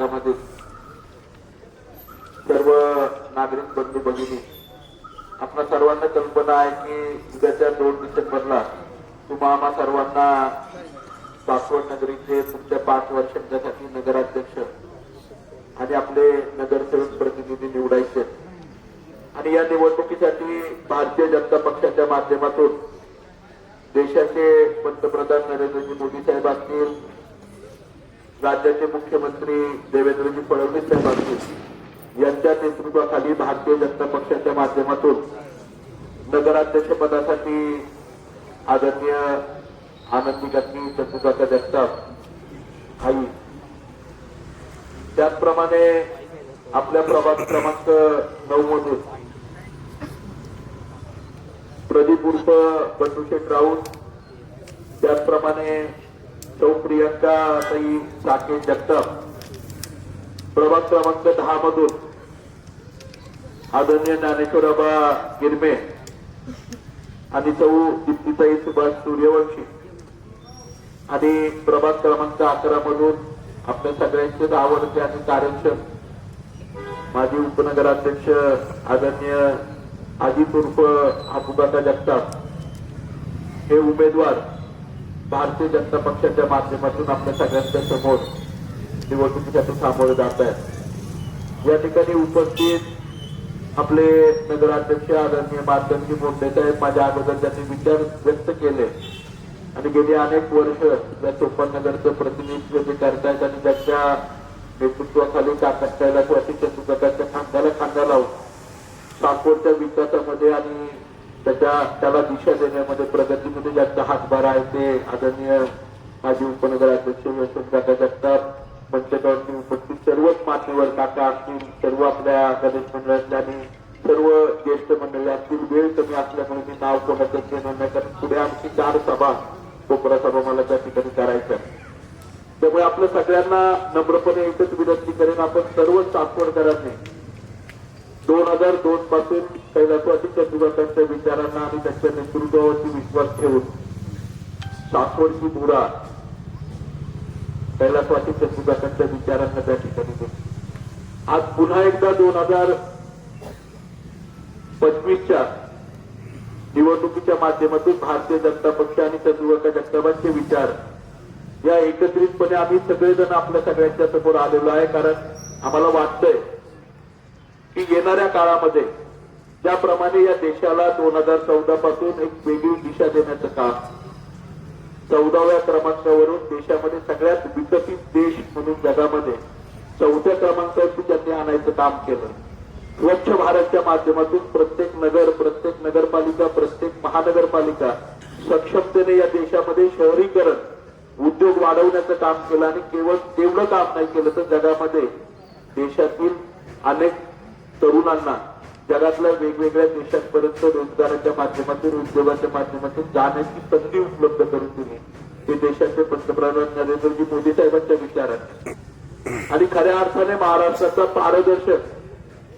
भागामध्ये सर्व नागरिक बंधू भगिनी, आपल्या सर्वांना कल्पना आहे की उद्याच्या 2 डिसेंबरला तुम्हा आम्हा सर्वांना सासवड नगरीचे पुढच्या 5 वर्षांसाठी नगराध्यक्ष आणि आपले नगरसेवक प्रतिनिधी निवडायचे आणि या निवडणुकीसाठी भारतीय जनता पक्षाच्या माध्यमातून देशाचे पंतप्रधान नरेंद्रजी मोदी साहेब असतील, राज्याचे मुख्यमंत्री देवेंद्रजी फडणवीस साहेब असतील यांच्या नेतृत्वाखाली भारतीय जनता पक्षाच्या माध्यमातून नगराध्यक्ष पदासाठी आदरणीय आनंदीकाकी चंद्रकाका जगताप आई, त्याचप्रमाणे आपल्या प्रभाग क्रमांक 9 मधून प्रदीप उर्फ बंडूशेठ राऊत, त्याचप्रमाणे सौ प्रियंका ताई साके जगताप, प्रभाग क्रमांक 10 मधून आदरणीय ज्ञानेश्वराबा गिरमे आणि सौ दीप्तीताई सुभाष सूर्यवंशी आणि प्रभाग क्रमांक 11 मधून आपल्या सगळ्यांचे आवडते आणि कार्यक्षम माजी उपनगराध्यक्ष आदरणीय अजित उर्फ आबूकाका जगताप हे उमेदवार भारतीय जनता पक्षाच्या माध्यमातून आपल्या सगळ्यांच्या समोर निवडणुकीसाठी सामोरे जात आहेत। या ठिकाणी उपस्थित आपले नगराध्यक्ष आदरणीय मातंगी मोंडे साहेब माझ्या अगोदर त्यांनी विचार व्यक्त केले आणि गेली अनेक वर्ष या सोपान नगरचं प्रतिनिधित्व जे करतायत आणि ज्यांच्या नेतृत्वाखाली कैलासवासी चंद्रकाकांच्या खांद्याला खांदा लावून सासवडच्या विकासामध्ये आणि त्याला दिशा देण्यामध्ये प्रगतीमध्ये ज्यांचा हातभार आहे ते आदरणीय माजी उपनगराध्यक्ष यशवंतकाका जगताप, मंचकावरती उपस्थित सर्वच मान्यवर काका असतील, सर्व आपल्या प्रदेश मंडळातल्या आणि सर्व ज्येष्ठ मंडळी असतील। वेळ कमी असल्यामुळे मी नाव कोणाचं घेणार नाही, कारण पुढे आणखी 4 सभा कोपरा सभा मला त्या ठिकाणी करायच्या, त्यामुळे आपल्या सगळ्यांना नम्रपणे एकच विनंती करेन, आपण सर्व सासवडकरांनी 2002 पासून कैलासवासी चंद्रकाकांच्या विचारांना आणि त्यांच्या नेतृत्वावरती विश्वास ठेवून सासवडची धुरा कैलासवासी चंद्रकाकांच्या विचारांना त्या ठिकाणी दिली। आज पुन्हा एकदा 2025च्या निवडणुकीच्या माध्यमातून भारतीय जनता पक्ष आणि चंद्रकाका जगतापांचे विचार या एकत्रितपणे आम्ही सगळेजण आपल्या सगळ्यांच्या समोर आलेलो आहे, कारण आम्हाला वाटतंय की येणाऱ्या काळामध्ये ज्याप्रमाणे या देशाला 2014 पासून एक वेगळी दिशा देण्याचं काम 14व्या क्रमांकावरून देशामध्ये सगळ्यात विकसित देश म्हणून जगामध्ये 4थ्या क्रमांकावरती त्यांनी आणायचं काम केलं। स्वच्छ भारतच्या माध्यमातून प्रत्येक नगर, प्रत्येक नगरपालिका, प्रत्येक महानगरपालिका सक्षमतेने या देशामध्ये शहरीकरण, उद्योग वाढवण्याचं काम केलं आणि केवळ तेवढं काम नाही केलं तर जगामध्ये देशातील अनेक तरुणांना जगातल्या वेगवेगळ्या देशांपर्यंत रोजगाराच्या माध्यमातून, उद्योगाच्या माध्यमातून जाण्याची संधी उपलब्ध करून दिली। ते देशाचे पंतप्रधान नरेंद्रजी मोदी साहेबांच्या विचाराने आणि खऱ्या अर्थाने महाराष्ट्राचा पारदर्शक,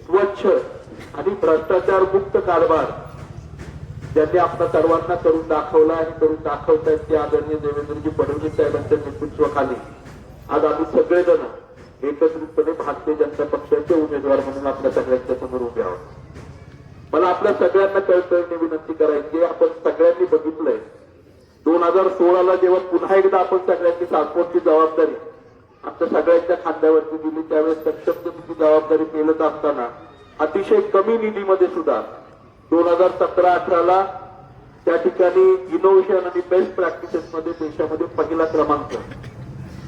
स्वच्छ आणि भ्रष्टाचार मुक्त कारभार ज्यांनी आपल्या सर्वांना करून दाखवला आणि करून दाखवतायत ते आदरणीय देवेंद्रजी फडणवीस साहेबांच्या नेतृत्वाखाली आज आम्ही सगळेजण एकत्रितपणे भारतीय जनता पक्षाचे उमेदवार म्हणून आपल्या सगळ्यांच्या समोर उभे आहोत। मला आपल्या सगळ्यांना कळकळीने विनंती करायची, आपण सगळ्यांनी बघितलंय 2016ला जेव्हा पुन्हा एकदा आपण सगळ्यांनी सासवडची जबाबदारी आपल्या सगळ्यांच्या खांद्यावरती दिली, त्यावेळेस सक्षमतेची जबाबदारी पेलत असताना अतिशय कमी निधीमध्ये सुद्धा 2017-18ला त्या ठिकाणी इनोव्हेशन आणि बेस्ट प्रॅक्टिसेस मध्ये देशामध्ये पहिला क्रमांक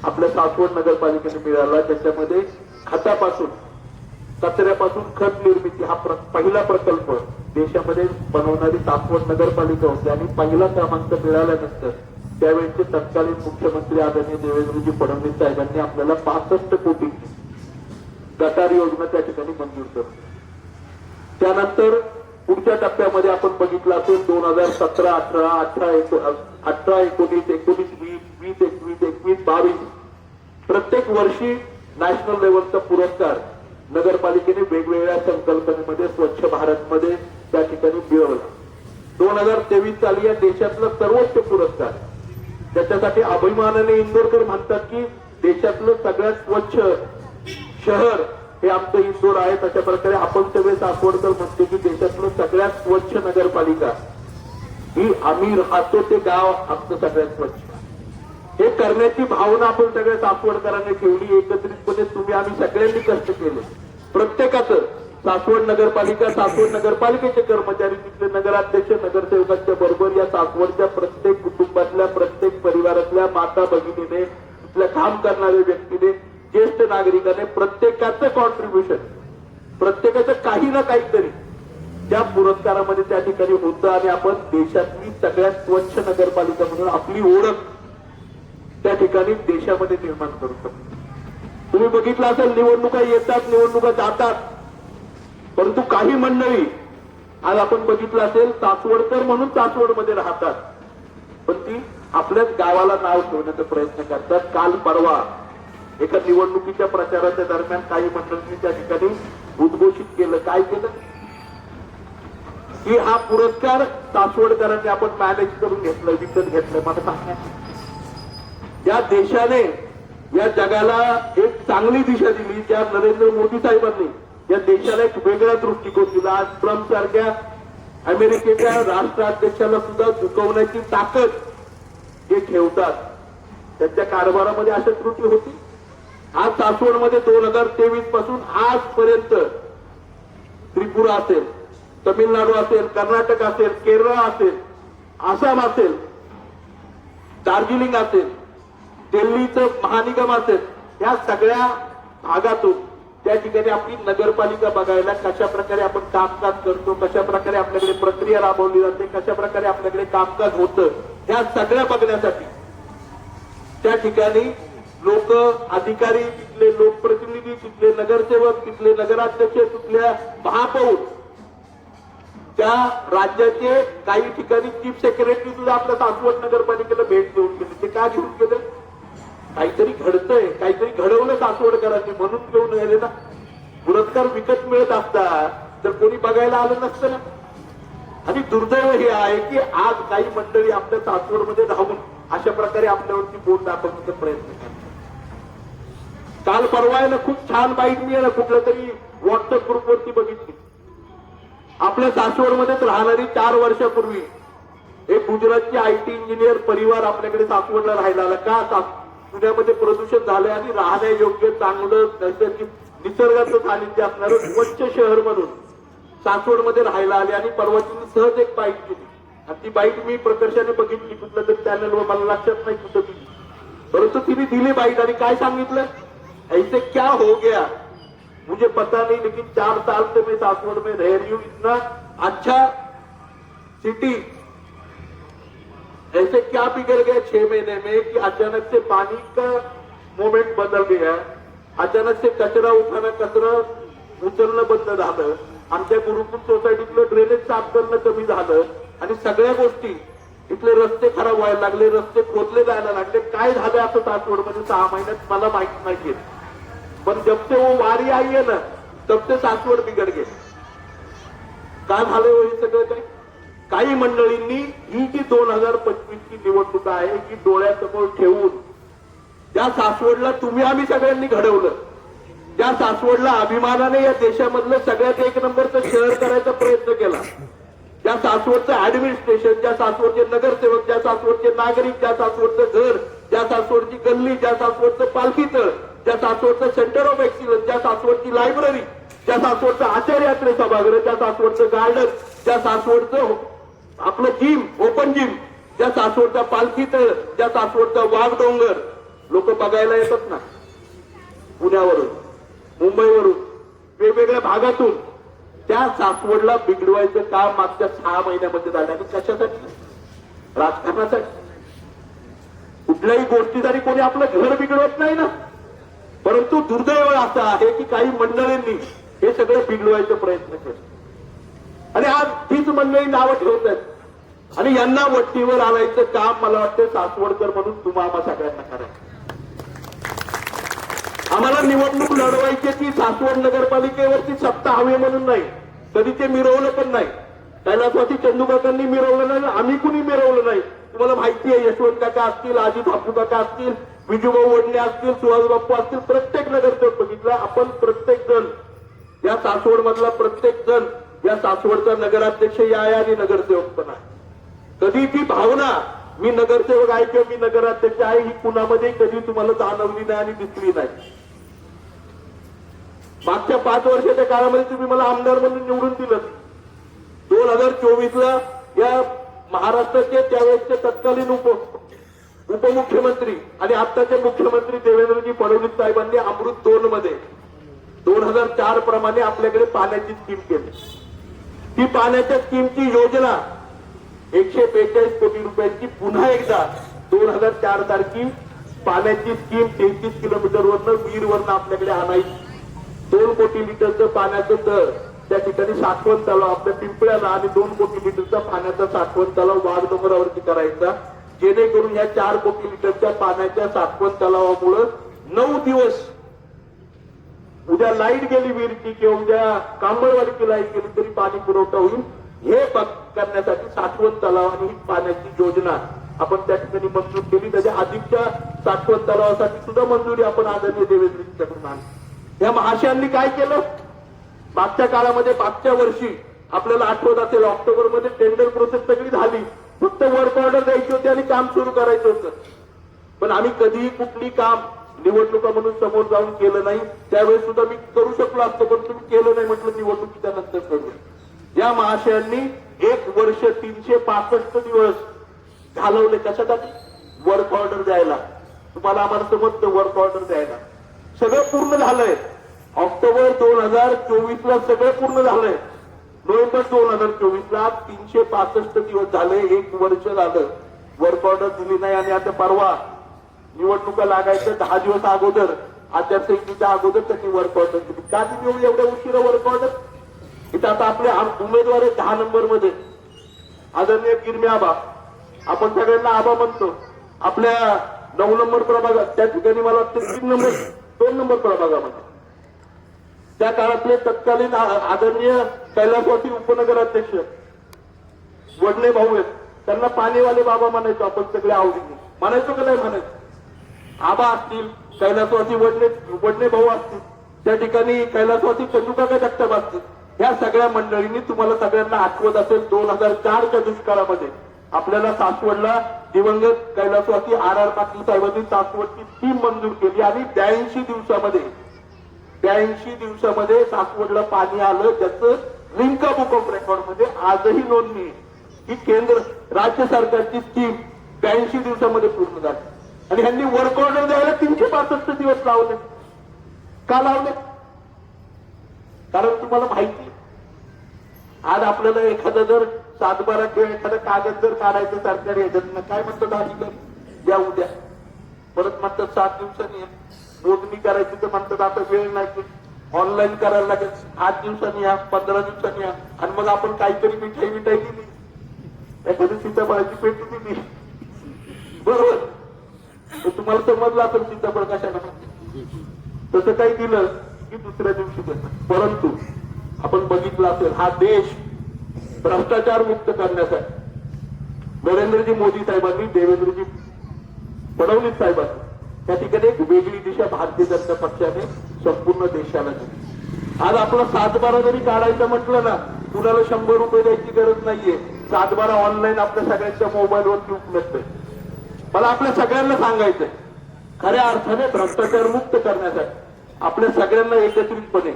आपल्या सासवड नगरपालिकेने मिळाला, ज्याच्यामध्ये खतापासून, कचऱ्यापासून खत निर्मिती हा पहिला प्रकल्प देशामध्ये बनवणारी सासवड नगरपालिका होती आणि पहिला क्रमांक मिळाल्यानंतर त्यावेळेचे तत्कालीन मुख्यमंत्री आदरणीय देवेंद्रजी फडणवीस साहेबांनी आपल्याला 65 कोटी गटार योजना त्या ठिकाणी मंजूर केली। त्यानंतर पुढच्या टप्प्यामध्ये आपण बघितलं असेल 2017, 18, 18, 19, 19, 20, 21, 22 प्रत्येक वर्षी नॅशनल लेवलचा पुरस्कार नगरपालिकेने वेगवेगळ्या संकल्पनेमध्ये स्वच्छ भारत मध्ये त्या ठिकाणी मिळवला। 2023 साली या देशातला सर्वोच्च पुरस्कार, त्याच्यासाठी अभिमानाने इंदोरकर म्हणतात की देशातलं सगळ्यात स्वच्छ शहर हे आमचं इंदोर आहे. तशा प्रकारे आपण सगळे सासवडकर म्हणतो की देशातलं सगळ्यात स्वच्छ नगरपालिका ही आम्ही राहतो ते गाव आमचं सगळ्यात स्वच्छ. हे करण्याची भावना आपण सगळ्या सासवडकरांनी ठेवली. एकत्रितपणे तुम्ही आम्ही सगळ्यांनी कष्ट केले. प्रत्येकाचं सासवड नगरपालिकेचे कर्मचारी, तिथले नगराध्यक्ष, नगरसेवकांच्या बरोबर या सासवडच्या प्रत्येक कुटुंबातल्या, प्रत्येक परिवारातल्या माता भगिनीने, तिथल्या काम करणाऱ्या व्यक्तीने, ज्येष्ठ नागरिकाने, प्रत्येकाचं कॉन्ट्रीब्युशन, प्रत्येकाचं काही ना काहीतरी त्या पुरस्कारामध्ये त्या ठिकाणी होतं. आणि आपण देशातली सगळ्यात स्वच्छ नगरपालिका म्हणून आपली ओळख त्या ठिकाणी देशामध्ये निर्माण करू शकतो. तुम्ही बघितलं असेल, निवडणुका येतात, निवडणुका जातात, परंतु काही मंडळी आज आपण बघितलं असेल सासवडकर म्हणून सासवडमध्ये राहतात, पण ती आपल्याच गावाला नाव ठेवण्याचा प्रयत्न करतात. काल परवा एका निवडणुकीच्या प्रचाराच्या दरम्यान काही मंडळींनी त्या ठिकाणी उद्घोषित केलं. काय केलं की हा पुरस्कार सासवडकरांनी आपण मॅनेज करून घेतलं, विकत घेतलं. मला सांगा, या देशाने या जगाला एक चांगली दिशा दिली, ज्या नरेंद्र मोदी साहेबांनी या देशाला एक वेगळा दृष्टिकोन दिला. आज ट्रम्प सारख्या अमेरिकेच्या राष्ट्राध्यक्षाला सुद्धा झुकवण्याची ताकद जे ठेवतात, त्यांच्या कारभारामध्ये अशा त्रुटी होती. आज सासवडमध्ये 2023 पासून आजपर्यंत त्रिपुरा असेल, तमिळनाडू असेल, कर्नाटक असेल, केरळ असेल, आसाम असेल, दार्जिलिंग असेल, दिल्लीचं महानिगम असेल, या सगळ्या भागातून त्या ठिकाणी आपली नगरपालिका बघायला, कशा प्रकारे आपण कामकाज करतो, कशा प्रकारे आपल्याकडे प्रक्रिया राबवली जाते, कशा प्रकारे आपल्याकडे कामकाज होतं, ह्या सगळ्या बघण्यासाठी त्या ठिकाणी लोक, अधिकारी, तिथले लोकप्रतिनिधी, तिथले नगरसेवक, तिथले नगराध्यक्ष, तिथल्या महापौर, त्या राज्याचे काही ठिकाणी चीफ सेक्रेटरी सुद्धा आपल्या सासवड नगरपालिकेला भेट देऊन गेले. ते का घेऊन गेले? काहीतरी घडतंय, काहीतरी घडवलं सासवडकरांनी म्हणून घेऊन गेले ना. पुरस्कार विकत मिळत असतात तर कोणी बघायला आलं नसतं ना. आणि दुर्दैव हे आहे की आज काही मंडळी आपल्या सासवडमध्ये राहून अशा प्रकारे आपल्यावरती बोट दाखवण्याचा प्रयत्न करतात. काल परवा आहे ना, खूप छान बाईट मी आहे ना कुठल्या तरी व्हॉट्सअप ग्रुपवरती बघितली. आपल्या सासवडमध्येच राहणारी 4 वर्षापूर्वी एक गुजरातची IT इंजिनियर परिवार आपल्याकडे सासवडला राहायला आला. का? पुण्यामध्ये प्रदूषण झालंय आणि राहण्यायोग्य चांगलं नैसर्गिक निसर्गाचं सानिध्य असणारं स्वच्छ शहर म्हणून सासवडमध्ये राहायला आले. आणि परवा तिने सहज एक बाईट केली आणि ती बाईट मी प्रकर्षाने बघितली कुठल्या तरी चॅनलवर, मला लक्षात नाही कुठं दिली, परंतु तिने दिली बाईट. आणि काय सांगितलं, ऐसे क्या हो गया मुझे पता नहीं, लेकिन 4 साल से मैं सासवड में रह रही हूँ, इतना अच्छा सिटी, ऐसे क्या बिगड़ गया 6 महीने में कि अचानक से पानी का मोमेंट बदल गया, अचानक से कचरा उठाना, कचरा उचलणं बंद झालं, आमच्या गुरुकुल सोसायटीतलं ड्रेनेज साफ करणं कमी झालं, आणि सगळ्या गोष्टी, इथले रस्ते खराब व्हायला लागले, रस्ते खोदले जायला लागले. काय झालं असं सासवडमध्ये 6 महिन्यात मला माहित नाहीये, पण जब से वो वारी आई है ना, तब से सासवड बिगड़ गए. का झालं हे सगळं? काही मंडळींनी ही जी 2025 ची निवडणूक आहे ही डोळ्यासमोर ठेवून त्या सासवडला तुम्ही आम्ही सगळ्यांनी घडवलं, त्या सासवडला अभिमानाने या देशामधलं सगळ्यात 1 नंबरचं शहर करायचा प्रयत्न केला, त्या सासवडचं ऍडमिनिस्ट्रेशन, ज्या सासवडचे नगरसेवक, ज्या सासवडचे नागरिक, ज्या सासवडचं घर, ज्या सासवडची गल्ली, ज्या सासवडचं पालखीतळ, ज्या सासवडचं सेंटर ऑफ एक्सिलन्स, ज्या सासवडची लायब्ररी, ज्या सासवडचं आचार्य यात्रे सभागृह, ज्या सासवडचं गार्डन, ज्या सासवडचं आपलं जिम, ओपन जिम, ज्या सासवडचा पालखीतळ, ज्या सासवडचा वाघडोंगर, लोक बघायला येतात ना पुण्यावरून, मुंबईवरून, वेगवेगळ्या भागातून. त्या सासवडला बिघडवायचं काम मागच्या 6 महिन्यामध्ये झालं. आणि कशासाठी? राजकारणासाठी. कुठल्याही गोष्टीसाठी कोणी आपलं घर बिघडवत नाही ना. परंतु दुर्दैव असं आहे की काही मंडळींनी हे सगळं बिघडवायचा प्रयत्न केला. आणि आज तीच मंडळी नावं ठेवत आहेत आणि यांना वट्टीवर आणायचं काम मला वाटतं सासवडकर म्हणून तुम्हाला सगळ्यांना करायचं. आम्हाला निवडणूक लढवायची ती सासवड नगरपालिकेवरती सत्ता हवी म्हणून नाही, कधी ते मिरवलं पण नाही. कैलासवासी चंदूकाकांनी मिरवलं नाही, आम्ही कुणी मिरवलं नाही. तुम्हाला माहिती आहे, यशवंत काका असतील, अजित हापू काका असतील, विजूभाऊ वडणे असतील, सुहास बाप्पू असतील, प्रत्येक नगरसेवक बघितला आपण. प्रत्येक जण या सासवड मधला प्रत्येक जण या सासवडचा नगराध्यक्ष या आणि नगरसेवक पण आहे. कधी ती भावना मी नगरसेवक आहे किंवा मी नगराध्यक्ष आहे ही कुणामध्ये कधी तुम्हाला जाणवली नाही आणि दिसली नाही. मागच्या 5 वर्षाच्या काळामध्ये तुम्ही मला आमदार म्हणून निवडून दिलं. 2024ला या महाराष्ट्राचे त्यावेळेसचे तत्कालीन उपमुख्यमंत्री आणि आताचे मुख्यमंत्री देवेंद्रजी फडणवीस साहेबांनी अमृत 2 मध्ये 2004 प्रमाणे आपल्याकडे पाण्याची स्कीम केली. ती पाण्याच्या स्कीमची योजना 142 कोटी रुपयांची पुन्हा एकदा 2004 तारखी पाण्याची स्कीम 33 किलोमीटरवरनं वीरवरनं आपल्याकडे आणायची. 2 कोटी लिटरचं पाण्याचं दर त्या ठिकाणी साठवण तलाव आपल्या पिंपळ्याला आणि 2 कोटी लिटरचा पाण्याचा साठवण तलाव वाघ डोंगरावरती करायचा, जेणेकरून या 4 कोटी लिटरच्या पाण्याच्या साठवण तलावामुळं 9 दिवस उद्या लाईट गेली विहिरीची किंवा उद्या कांबळवाडीची लाईट गेली तरी पाणी पुरवठा होईल हे करण्यासाठी साठवण तलाव आणि ही पाण्याची योजना आपण त्या ठिकाणी मंजूर केली. त्याच्या अधिकच्या साठवण तलावासाठी सुद्धा मंजुरी आपण आदरणीय देवेंद्रजींच्याकडून आणली. या महाशयांनी काय केलं मागच्या काळामध्ये? मागच्या वर्षी आपल्याला आठवत असेल ऑक्टोबरमध्ये टेंडर प्रोसेस सगळी झाली, फक्त वर्क ऑर्डर द्यायची होती आणि काम सुरू करायचं होतं. पण आम्ही कधीही कुठली काम निवडणुका म्हणून समोर जाऊन केलं नाही. त्यावेळेस सुद्धा मी करू शकलो असतो, पण तुम्ही केलं नाही, म्हटलं निवडणुकीच्या नंतर करूया. या महाशयांनी 1 वर्ष 365 दिवस घालवले कशासाठी? वर्क ऑर्डर द्यायला. तुम्हाला आम्हाला समजतं वर्क ऑर्डर द्यायला. सगळं पूर्ण झालंय. ऑक्टोबर 2024ला सगळं पूर्ण झालंय. नोव्हेंबर 2024ला 365 दिवस झाले, 1 वर्ष झालं वर्क ऑर्डर दिली नाही. आणि आता परवा निवडणुका लागायचं 10 दिवस अगोदर, आचारसंहितेच्या अगोदर त्यांनी वर्क ऑर्डर दिली. का दिली एवढ्या उशिरा वर्क ऑर्डर? इथं आता आपले उमेदवार आहे 10 नंबरमध्ये आदरणीय गिरमे आबा. आपण सगळ्यांना आबा म्हणतो. आपल्या 9 नंबर प्रभागात त्या ठिकाणी मला वाटतं 2 नंबर प्रभागामध्ये त्या काळातले तत्कालीन आदरणीय कैलासवासी उपनगराध्यक्ष वडणे भाऊ आहेत. त्यांना पाणीवाले बाबा म्हणायचो आपण सगळे आवडीने. म्हणायचो का नाही म्हणायचो? आबा असतील, कैलासवासी वडणे भाऊ असतील, त्या ठिकाणी कैलासवासी चंदूकाका जगताप असतील, या सगळ्या मंडळींनी तुम्हाला सगळ्यांना आठवत असेल 2004च्या दुष्काळामध्ये आपल्याला सासवडला दिवंगत कैलासवासी RR पाटील साहेबांनी सासवडची स्कीम मंजूर केली आणि 82 दिवसामध्ये सासवडला पाणी आलं. ज्याचं लिंका बुक ऑफ रेकॉर्ड मध्ये आजही नोंदणी ही केंद्र राज्य सरकारची स्कीम 82 दिवसामध्ये पूर्ण झाली. आणि ह्यांनी वर्क ऑर्डर द्यायला 365 दिवस लावले. का लावले? कारण तुम्हाला माहिती आज आपल्याला एखादा जर 7/12 किंवा एखादा कागद जर काढायचं सरकारी ह्याच्यातनं काय म्हणतात अधिकारी या उद्या परत म्हणतात 7 दिवसांनी मोजणी करायची तर म्हणतात आता वेळ नाही, ऑनलाईन करायला लागेल, 8 दिवसांनी या, 15 दिवसांनी या. आणि मग आपण काहीतरी मिठाई दिली, एखादी सीताफळाची पेटी दिली, बरोबर? तुम्हाला समजलं असेल सीताफळ कशाला म्हणते. तसं काही दिलं की दुसऱ्या दिवशी देतात. परंतु आपण बघितलं असेल हा देश भ्रष्टाचार मुक्त करण्यासाठी नरेंद्रजी मोदी साहेबांनी, देवेंद्रजी फडणवीस साहेबांनी त्या ठिकाणी एक वेगळी दिशा भारतीय जनता पक्षाने संपूर्ण देशाला दिली. आज आपला 7/12 जरी काढायचं म्हटलं ना, कुणाला 100 रुपये द्यायची गरज नाहीये. 7/12 ऑनलाईन आपल्या सगळ्यांच्या मोबाईलवरती उपलब्ध आहे. मला आपल्या सगळ्यांना सांगायचंय खऱ्या अर्थाने भ्रष्टाचार मुक्त करण्यासाठी आपल्या सगळ्यांना एकत्रितपणे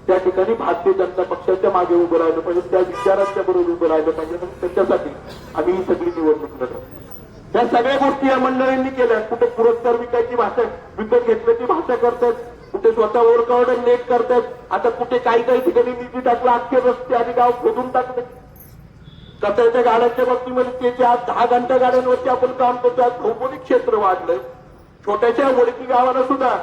त्या ठिकाणी भारतीय जनता पक्षाच्या मागे उभं राहिलं पाहिजे, त्या विचारांच्या बरोबर उभं राहिलं पाहिजे. आणि त्याच्यासाठी आम्ही ही सगळी निवडणूक लढवतो. या सगळ्या गोष्टी या मंडळींनी केल्या. कुठे पुरस्कार विकायची भाषा, विकत घेतल्याची भाषा करतात, कुठे स्वतः वर्क ऑर्डर नेट करतात, आता कुठे काही ठिकाणी निधी टाकला, अख्खे रस्ते आणि गाव खोदून टाकले. कचऱ्याच्या गाड्यांच्या बाबतीमध्ये ते आज 10 घंटा गाड्यांवरती आपण काम करतो. आज भौगोलिक क्षेत्र वाढलंय. छोट्याशा वडकी गावाला सुद्धा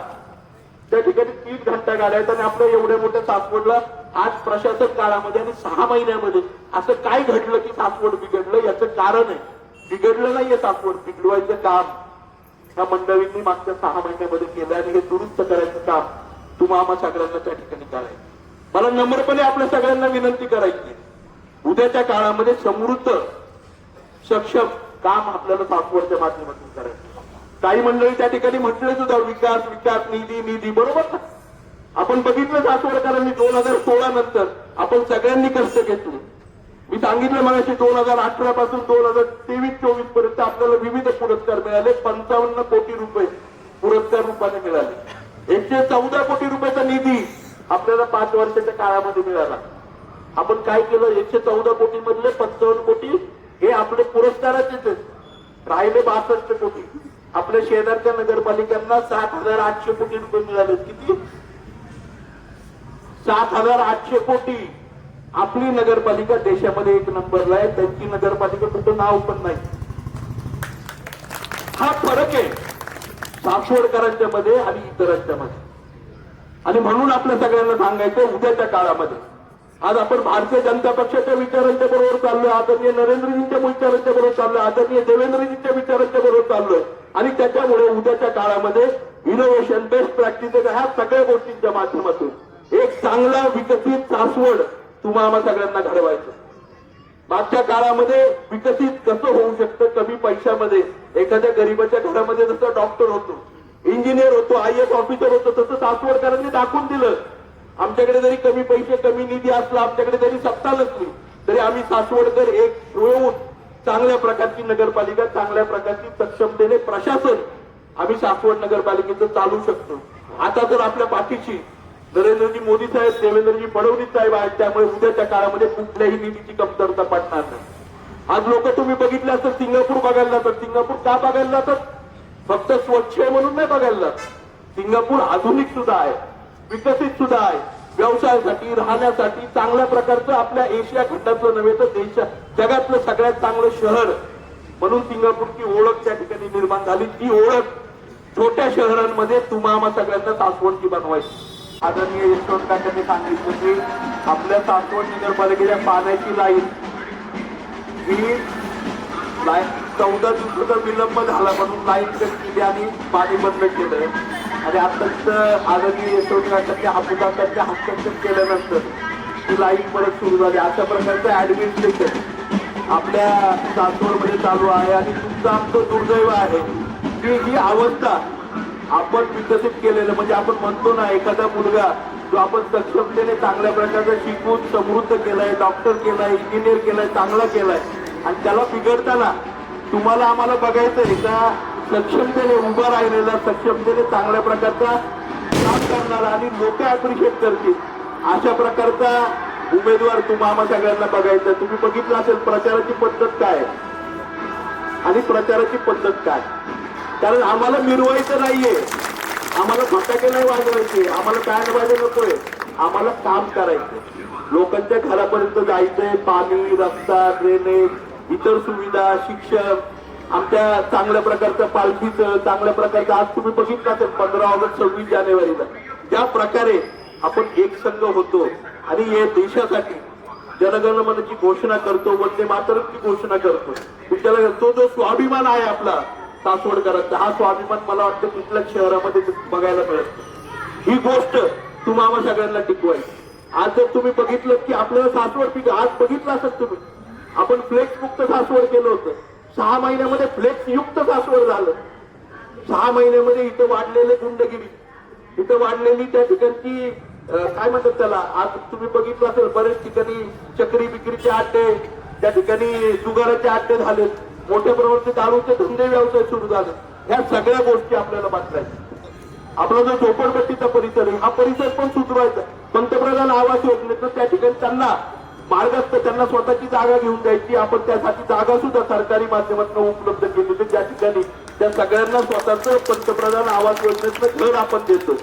त्या ठिकाणी 30 घंटा गाड्या आहेत. आणि आपल्या एवढ्या मोठ्या सासवडला आज प्रशासन काळामध्ये आणि 6 महिन्यामध्ये असं काय घडलं की सासवड बिघडलं? याचं कारण आहे, बिघडलं नाहीये सासवड, बिघडवायचं काम ह्या मंडळींनी मागच्या 6 महिन्यामध्ये केलं. आणि हे दुरुस्त करायचं काम तुम्हाला सगळ्यांना त्या ठिकाणी करायचं. मला नम्रपणे आपल्या सगळ्यांना विनंती करायची, उद्याच्या काळामध्ये समृद्ध सक्षम काम आपल्याला सासवडच्या माध्यमातून करायचं. काही मंडळी त्या ठिकाणी म्हटले सुद्धा विकास विकास निधी निधी, बरोबर ना? आपण बघितलं सासवडकरांनी 2016 नंतर आपण सगळ्यांनी कष्ट घेतले. मी सांगितलं मगाशी 2018 पासून 2023-24 पर्यंत आपल्याला विविध पुरस्कार मिळाले. 55 कोटी रुपये पुरस्कार रूपाने मिळाले. 114 कोटी रुपयाचा निधी आपल्याला 5 वर्षाच्या काळामध्ये मिळाला. आपण काय केलं? 114 कोटी मधले 55 कोटी हे आपले पुरस्काराचेच आहेत. राहिले 62 कोटी आपल्या शेजारच्या नगरपालिकांना 7,800 कोटी रुपये मिळाले. किती? 7,800 कोटी. आपली नगरपालिका देशामध्ये 1 नंबरला आहे. त्यांची नगरपालिका कुठं नाव पण नाही. हा फरक आहे सासवडकरांच्या मध्ये आणि इतरांच्या मध्ये. आणि म्हणून आपल्या सगळ्यांना सांगायचं, उद्याच्या काळामध्ये आज आपण भारतीय जनता पक्षाच्या विचारांच्या बरोबर चाललोय, आदरणीय नरेंद्रजींच्या विचारांच्या बरोबर चाललोय, आदरणीय देवेंद्रजींच्या विचारांच्या बरोबर चाललोय. आणि त्याच्यामुळे उद्याच्या काळामध्ये इनोव्हेशन, बेस्ट प्रॅक्टिसेस ह्या सगळ्या गोष्टींच्या माध्यमातून एक चांगला विकसित सासवड तुम्हाला सगळ्यांना घडवायचं. मागच्या काळामध्ये विकसित कसं होऊ शकतं कमी पैशामध्ये? एखाद्या गरीबाच्या घरामध्ये जसं डॉक्टर होतो, इंजिनियर होतो, IAS ऑफिसर होतो, तसं सासवडकरांनी दाखवून दिलं. आमच्याकडे जरी कमी पैसे कमी निधी असला, आमच्याकडे जरी सत्ता नसली, तरी आम्ही सासवडकर एक मिळवून चांगल्या प्रकारची नगरपालिका, चांगल्या प्रकारची सक्षमतेने प्रशासन आम्ही सासवड नगरपालिकेचं चालू शकतो. आता तर आपल्या पाठीशी नरेंद्रजी मोदी साहेब, देवेंद्रजी फडणवीस साहेब आहेत. त्यामुळे उद्याच्या काळामध्ये कुठल्याही निधीची कमतरता पडणार नाही. आज लोक तुम्ही बघितलं असतं सिंगापूर बघायला जातात. सिंगापूर का बघायला जातात? फक्त स्वच्छ आहे म्हणून नाही बघायला जात. सिंगापूर आधुनिक सुद्धा आहे, विकसित सुद्धा आहे. व्यवसायासाठी, राहण्यासाठी चांगल्या प्रकारचं आपल्या एशिया खंडातलं नव्हे तर जगातलं सगळ्यात चांगलं शहर म्हणून सिंगापूरची ओळख त्या ठिकाणी निर्माण झाली. ती ओळख छोट्या शहरांमध्ये तुम्हाला सगळ्यांना सासवडची बनवायची. आदरणीय यशवंत काकांनी सांगितलं की आपल्या सासवड नगरपालिकेच्या पाण्याची लाईन ही 14 दिवसाचा विलंब झाला म्हणून लाईन कट केली आणि पाणी बंद केलं. आणि आताच आदरणीय यशवंत काकांनी हापूसाच्या हस्ताक्षर केल्यानंतर ती लाईन परत सुरू झाली. अशा प्रकारचं ऍडमिनिस्ट्रेशन आपल्या सासवडमध्ये चालू आहे. आणि तुमचं आमचं दुर्दैव आहे की ही अवस्था आपण विकसित केलेलं, म्हणजे आपण म्हणतो ना, एखादा मुलगा जो आपण सक्षमतेने चांगल्या प्रकारचा शिकून समृद्ध केलाय, डॉक्टर केलाय, इंजिनियर केलाय, चांगला केलाय, आणि त्याला बिघडताना तुम्हाला आम्हाला बघायचंय का सक्षमतेने उभा राहिलेला, सक्षमतेने चांगल्या प्रकारचा काम करणारा आणि लोक अप्रिशिएट करतील अशा प्रकारचा उमेदवार तुम्हाला सगळ्यांना बघायचा. तुम्ही बघितलं असेल प्रचाराची पद्धत काय आणि प्रचाराची पद्धत काय. कारण आम्हाला मिरवायचं नाहीये, आम्हाला फटाके नाही वाजवायचे, आम्हाला काय वाजवायचं नकोय, आम्हाला काम करायचं. लोकांच्या घरापर्यंत जायचंय. पाणी, रस्ता, ड्रेनेज, इतर सुविधा, शिक्षण, आमच्या चांगल्या प्रकारचं पालखीचं, चांगल्या प्रकारचं आज तुम्ही बघितलं असेल 15 ऑगस्ट 26 जानेवारीला ज्या प्रकारे आपण एकसंघ होतो आणि या देशासाठी जनगणमनाची घोषणा करतो, वंदे मातरमची घोषणा करतो. तुमच्याला तो जो स्वाभिमान आहे आपला सासवडकरांचा, हा स्वाभिमान मला वाटतं कुठल्याच शहरामध्ये बघायला मिळत. ही गोष्ट तुम्हाला सगळ्यांना टिकवायची. आज जर तुम्ही बघितलं की आपल्याला सासवड पीक आज बघितलं असेल तुम्ही, आपण फ्लेक्स मुक्त सासवड केलं होतं. 6 महिन्यामध्ये फ्लेक्स युक्त सासवड झालं. 6 महिन्यामध्ये इथं वाढलेले गुंडगिरी, इथं वाढलेली त्या ठिकाणची काय म्हणतात त्याला, आज तुम्ही बघितलं असेल बरेच ठिकाणी चक्री बिक्रीचे अड्डे, त्या ठिकाणी जुगाराचे अड्डे झाले, मोठ्या प्रमाणात दारूचे धंदे व्यवसाय सुरू झाले. ह्या सगळ्या गोष्टी आपल्याला बदलायच्या. आपला जो झोपडपट्टीचा परिसर आहे हा परिसर पण सुधारायचा. पंतप्रधान आवास योजनेतनं त्या ठिकाणी त्यांना मार्गस्थ, त्यांना स्वतःची जागा घेऊन द्यायची. आपण त्यासाठी जागा सुद्धा सरकारी माध्यमातून उपलब्ध केली होती, ज्या ठिकाणी त्या सगळ्यांना स्वतःचं पंतप्रधान आवास योजनेतनं घर आपण देतो.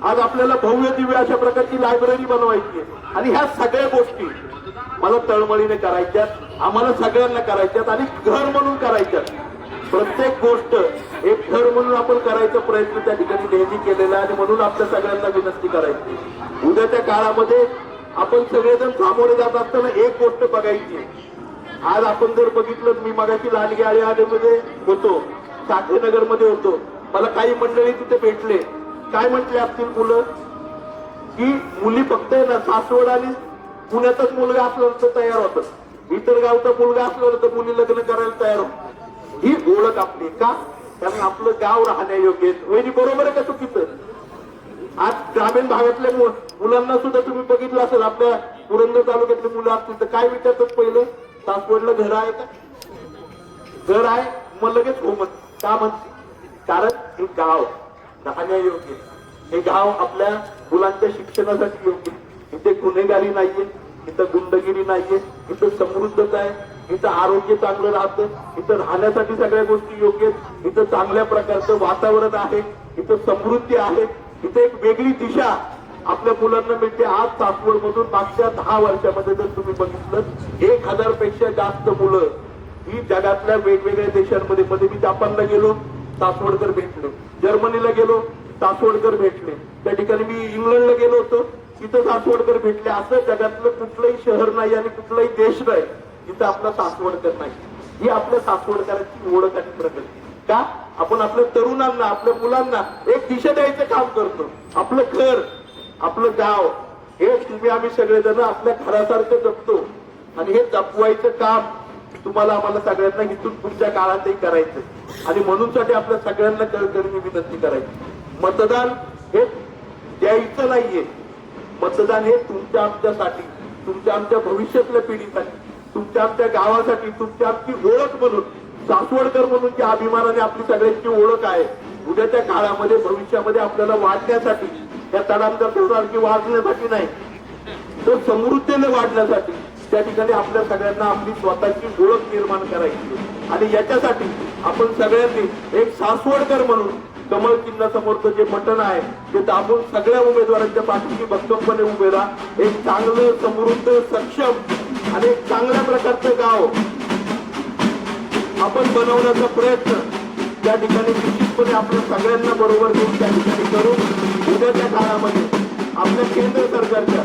आज आपल्याला भव्य दिव्य अशा प्रकारची लायब्ररी बनवायची आहे. आणि ह्या सगळ्या गोष्टी मला तळमळीने करायच्यात, आम्हाला सगळ्यांना करायच्यात आणि घर म्हणून करायच्यात. प्रत्येक गोष्ट एक घर म्हणून आपण करायचा प्रयत्न त्या ठिकाणी नेहमी केलेला आहे. आणि म्हणून आपल्या सगळ्यांना विनंती करायची, उद्याच्या काळामध्ये आपण सगळेजण सामोरे जात असताना एक गोष्ट बघायची. आज आपण जर बघितलं, मी मगाशी लालगी आळेमध्ये होतो, साठेनगर मध्ये होतो, मला काही मंडळी तिथे भेटले. काय म्हटले असतील मुलं की मुली फक्त ना सासवड आणि पुण्यातच मुलगा असला तर तयार होतात, इतर गावचा मुलगा असला तर मुली लग्न करायला तयार होतात. ही ओळख आपली का कारण आपलं गाव राहण्यायोग्य आहे. वहिनी बरोबर आहे का चुकीचं? आज ग्रामीण भागातल्या मुलांना सुद्धा तुम्ही बघितलं असेल, आपल्या पुरंदर तालुक्यातले मुलं असतील तर काय विचारतात पहिलं, सासवडला घर आहे का? घर आहे मग लगेच हो म्हणत. का म्हणते? कारण हे गाव राहण्यायोग्य, हे गाव आपल्या मुलांच्या शिक्षणासाठी योग्य. इथे गुन्हेगारी नाहीये, इथं गुंडगिरी नाहीये, इथं समृद्धता आहे, इथं आरोग्य चांगलं राहतं, इथं राहण्यासाठी सगळ्या गोष्टी योग्य आहेत, इथं चांगल्या प्रकारचं वातावरण आहे, इथं समृद्धी आहे, इथं एक वेगळी दिशा आपल्या मुलांना मिळते. आज सासवड मधून मागच्या 10 वर्षामध्ये जर तुम्ही बघितलं 1000 पेक्षा जास्त मुलं ही जगातल्या वेगवेगळ्या देशांमध्ये, मी जापानला गेलो सासवडकर भेटले, जर्मनीला गेलो सासवडकर भेटले, त्या ठिकाणी मी इंग्लंडला गेलो होतो तिथं सासवडकर भेटले. असं जगातलं कुठलंही शहर नाही आणि कुठलाही देश नाही जिथं आपला सासवडकर नाही. ही आपल्या सासवडकरांची ओळख आणि प्रगती. का? आपण आपल्या तरुणांना, आपल्या मुलांना एक दिशा द्यायचं काम करतो. आपलं घर, आपलं गाव हे तुम्ही आम्ही सगळेजण आपल्या घरासारखं जपतो आणि हे जपवायचं काम तुम्हाला आम्हाला सगळ्यांना इथून पुढच्या काळातही करायचं आणि म्हणूनसाठी आपल्या सगळ्यांना कळकळीने विनंती करायची, मतदान हे द्यायचं नाहीये. मतदान हे तुमच्या आमच्यासाठी, तुमच्या आमच्या भविष्यातल्या पिढीसाठी, तुमच्या आमच्या गावासाठी, तुमच्या आमची ओळख म्हणून, सासवडकर म्हणून ज्या अभिमानाने आपली सगळ्यांची ओळख आहे, उद्याच्या काळामध्ये भविष्यामध्ये आपल्याला वाढण्यासाठी, त्या तडांतर वाढण्यासाठी नाही तर समृद्धीने वाढण्यासाठी त्या ठिकाणी आपल्या सगळ्यांना आपली स्वतःची ओळख निर्माण करायची. आणि याच्यासाठी आपण सगळ्यांनी एक सासवडकर म्हणून कमळ चिन्हासमोरचं जे बटन आहे ते दाबून सगळ्या उमेदवारांच्या पाठीशी भक्कमपणे उभे राहा. एक चांगलं, समृद्ध, सक्षम आणि एक चांगल्या प्रकारचं गाव आपण बनवण्याचा प्रयत्न त्या ठिकाणी निश्चितपणे आपल्या सगळ्यांना बरोबर घेऊन त्या ठिकाणी करून उद्याच्या काळामध्ये आपल्या केंद्र सरकारच्या